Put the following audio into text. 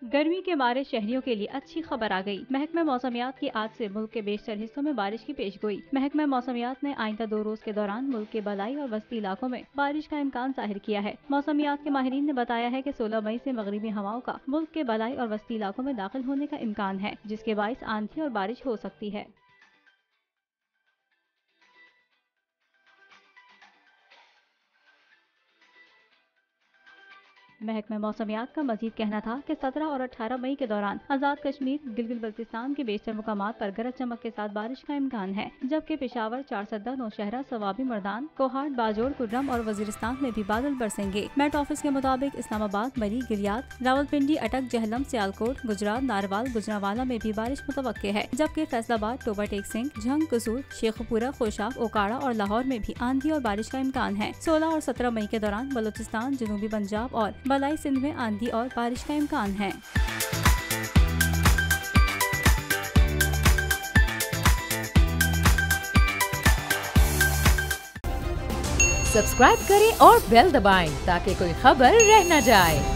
गर्मी के मारे शहरियों के लिए अच्छी खबर आ गई। महकमा मौसमियात की आज से मुल्क के बेशतर हिस्सों में बारिश की पेशगोई। महकमा मौसमियात ने आइंदा 2 रोज के दौरान मुल्क के बलाई और वस्ती इलाकों में बारिश का इम्कान जाहिर किया है। मौसमियात के माहिरीन ने बताया है कि 16 मई से मगरिबी हवाओं का मुल्क के बलाई और वस्ती इलाकों में दाखिल होने का इम्कान है, जिसके बाइस आंधी और बारिश हो सकती है। महकमा मौसमियात का मजीद कहना था कि 17 और 18 मई के दौरान आजाद कश्मीर, गिलगित बल्तिस्तान के बेशतर मुकामात पर गरज चमक के साथ बारिश का इम्कान है, जबकि पेशावर, चारसद्दा, नौशहरा, सवाबी, मर्दान, कोहाट, बाजोड़, कुर्रम और वजीरिस्तान में भी बादल बरसेंगे। मेट ऑफिस के मुताबिक इस्लामाबाद, मरी, गिलियात, रावलपिंडी, अटक, जहलम, सियालकोट, गुजरात, नारवाल, गुजरावाला में भी बारिश मुतवक्के है, जबकि फैसलाबाद, टोबा टेक सिंह, झंग, कसूर, शेखपुरा, खोशाब, ओकाड़ा और लाहौर में भी आंधी और बारिश का इम्कान है। 16 और 17 मई के दौरान बलोचिस्तान, जनूबी पंजाब और बलाई सिंध में आंधी और बारिश का इम्कान है। सब्सक्राइब करें और बेल दबाएं ताकि कोई खबर रह न जाए।